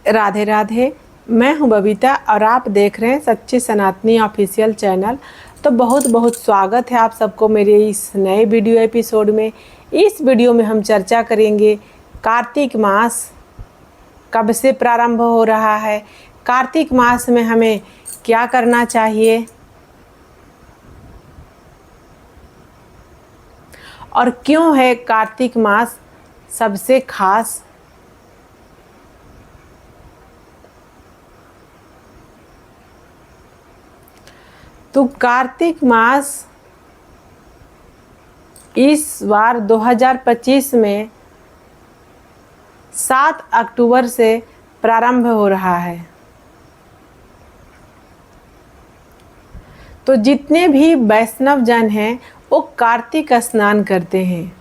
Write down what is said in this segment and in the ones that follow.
राधे राधे। मैं हूं बबीता और आप देख रहे हैं सच्ची सनातनी ऑफिशियल चैनल। तो बहुत बहुत स्वागत है आप सबको मेरे इस नए वीडियो एपिसोड में। इस वीडियो में हम चर्चा करेंगे कार्तिक मास कब से प्रारंभ हो रहा है, कार्तिक मास में हमें क्या करना चाहिए और क्यों है कार्तिक मास सबसे खास। तो कार्तिक मास इस बार 2025 में 7 अक्टूबर से प्रारंभ हो रहा है। तो जितने भी वैष्णव जन हैं वो कार्तिक स्नान करते हैं।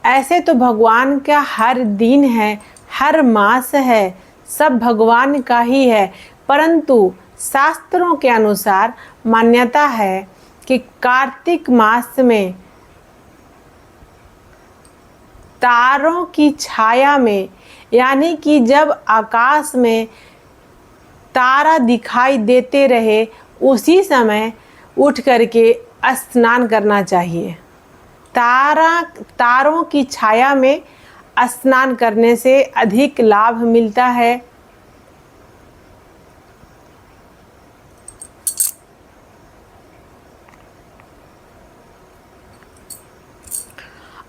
ऐसे तो भगवान का हर दिन है, हर मास है, सब भगवान का ही है, परंतु शास्त्रों के अनुसार मान्यता है कि कार्तिक मास में तारों की छाया में, यानी कि जब आकाश में तारा दिखाई देते रहे उसी समय उठ करके स्नान करना चाहिए। तारों की छाया में स्नान करने से अधिक लाभ मिलता है।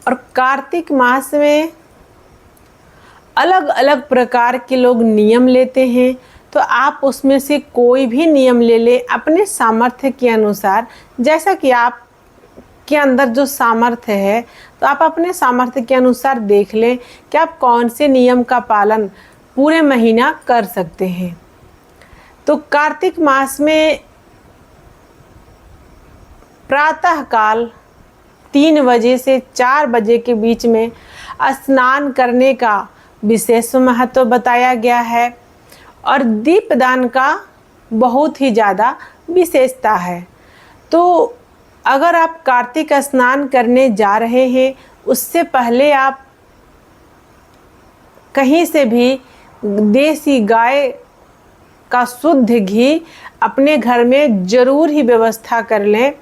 और कार्तिक मास में अलग अलग प्रकार के लोग नियम लेते हैं, तो आप उसमें से कोई भी नियम ले लें अपने सामर्थ्य के अनुसार। जैसा कि आप के अंदर जो सामर्थ्य है, तो आप अपने सामर्थ्य के अनुसार देख लें कि आप कौन से नियम का पालन पूरे महीना कर सकते हैं। तो कार्तिक मास में प्रातः काल 3 बजे से 4 बजे के बीच में स्नान करने का विशेष महत्व बताया गया है और दीपदान का बहुत ही ज़्यादा विशेषता है। तो अगर आप कार्तिक स्नान करने जा रहे हैं उससे पहले आप कहीं से भी देसी गाय का शुद्ध घी अपने घर में ज़रूर ही व्यवस्था कर लें,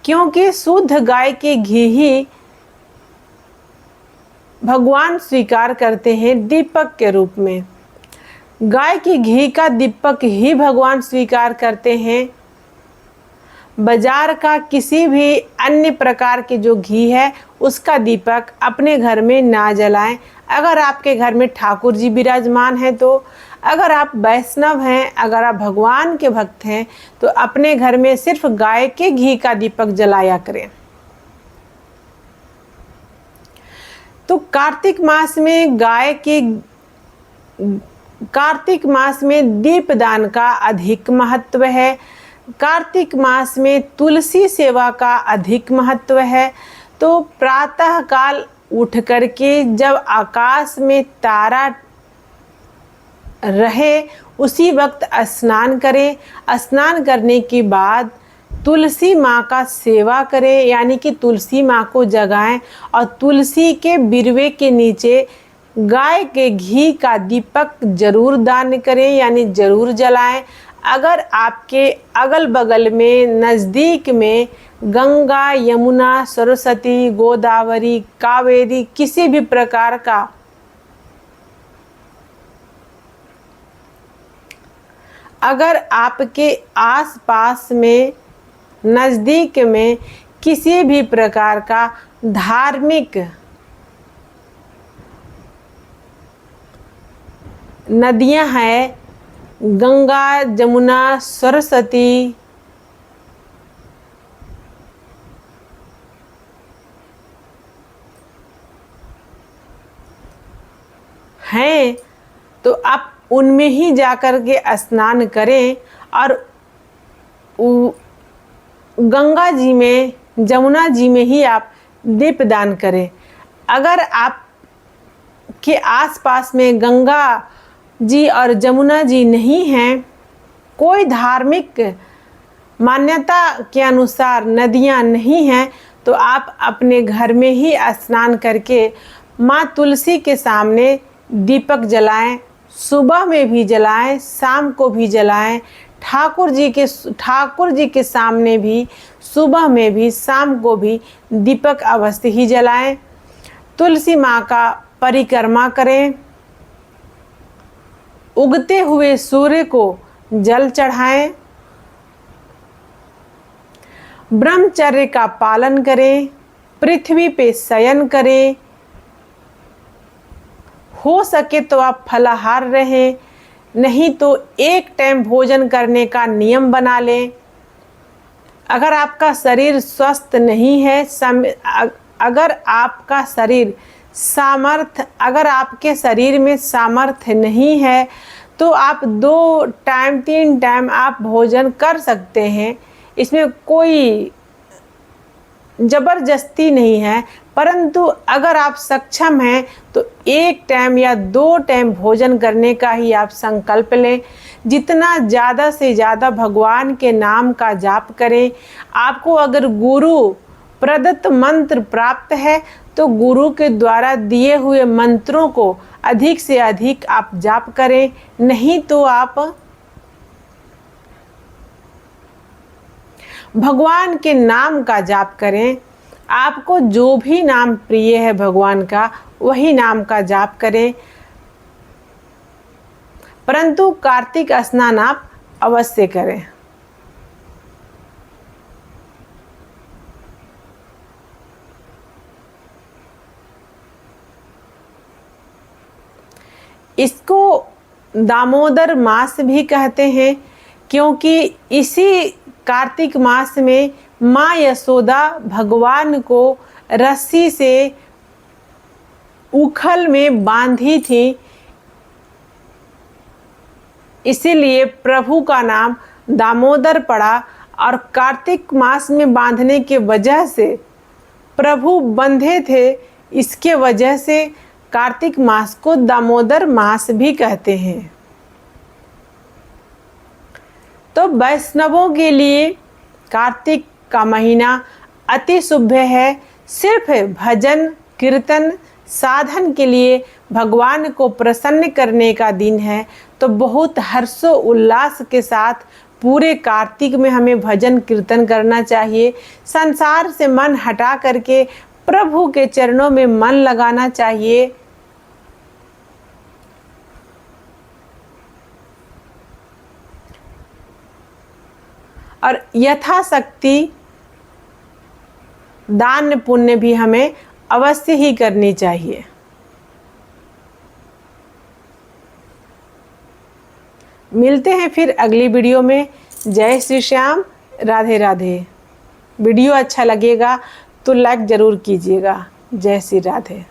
क्योंकि शुद्ध गाय के घी ही भगवान स्वीकार करते हैं दीपक के रूप में। गाय के घी का दीपक ही भगवान स्वीकार करते हैं। बाजार का किसी भी अन्य प्रकार के जो घी है उसका दीपक अपने घर में ना जलाएं। अगर आपके घर में ठाकुर जी विराजमान हैं, तो अगर आप वैष्णव हैं, अगर आप भगवान के भक्त हैं, तो अपने घर में सिर्फ गाय के घी का दीपक जलाया करें। तो कार्तिक मास में दीपदान का अधिक महत्व है। कार्तिक मास में तुलसी सेवा का अधिक महत्व है। तो प्रातः काल उठ करके जब आकाश में तारा रहे उसी वक्त स्नान करें। स्नान करने के बाद तुलसी माँ का सेवा करें, यानी कि तुलसी माँ को जगाएं और तुलसी के बिरवे के नीचे गाय के घी का दीपक जरूर दान करें, यानी जरूर जलाएं। अगर आपके अगल बगल में नज़दीक में गंगा, यमुना, सरस्वती, गोदावरी, कावेरी किसी भी प्रकार का अगर आपके आसपास में नज़दीक में किसी भी प्रकार का धार्मिक नदियां हैं, गंगा, जमुना, सरस्वती, हैं, तो आप उनमें ही जाकर के स्नान करें और गंगा जी में, जमुना जी में ही आप दीपदान करें। अगर आप के आसपास में गंगा जी और जमुना जी नहीं हैं, कोई धार्मिक मान्यता के अनुसार नदियां नहीं हैं, तो आप अपने घर में ही स्नान करके माँ तुलसी के सामने दीपक जलाएं, सुबह में भी जलाएं, शाम को भी जलाएं। ठाकुर जी के सामने भी सुबह में भी शाम को भी दीपक अवश्य ही जलाएं। तुलसी माँ का परिक्रमा करें। उगते हुए सूर्य को जल चढ़ाएं। ब्रह्मचर्य का पालन करें। पृथ्वी पे शयन करें। हो सके तो आप फलाहार रहें, नहीं तो एक टाइम भोजन करने का नियम बना लें। अगर आपका शरीर स्वस्थ नहीं है, अगर आपके शरीर में सामर्थ्य नहीं है तो आप 2 टाइम 3 टाइम आप भोजन कर सकते हैं। इसमें कोई जबरदस्ती नहीं है, परंतु अगर आप सक्षम हैं तो 1 टाइम या 2 टाइम भोजन करने का ही आप संकल्प लें। जितना ज़्यादा से ज़्यादा भगवान के नाम का जाप करें। आपको अगर गुरु प्रदत्त मंत्र प्राप्त है तो गुरु के द्वारा दिए हुए मंत्रों को अधिक से अधिक आप जाप करें, नहीं तो आप भगवान के नाम का जाप करें। आपको जो भी नाम प्रिय है भगवान का, वही नाम का जाप करें। परंतु कार्तिक स्नान आप अवश्य करें। इसको दामोदर मास भी कहते हैं, क्योंकि इसी कार्तिक मास में माँ यशोदा भगवान को रस्सी से उखल में बांधी थी। इसीलिए प्रभु का नाम दामोदर पड़ा। और कार्तिक मास में बांधने के वजह से प्रभु बंधे थे, इसके वजह से कार्तिक मास को दामोदर मास भी कहते हैं। तो वैष्णवों के लिए कार्तिक का महीना अति शुभ है। सिर्फ भजन कीर्तन साधन के लिए भगवान को प्रसन्न करने का दिन है। तो बहुत हर्षो उल्लास के साथ पूरे कार्तिक में हमें भजन कीर्तन करना चाहिए। संसार से मन हटा करके प्रभु के चरणों में मन लगाना चाहिए। और यथाशक्ति दान पुण्य भी हमें अवश्य ही करनी चाहिए। मिलते हैं फिर अगली वीडियो में। जय श्री श्याम, राधे राधे। वीडियो अच्छा लगेगा तो लाइक ज़रूर कीजिएगा। जय श्री राधे।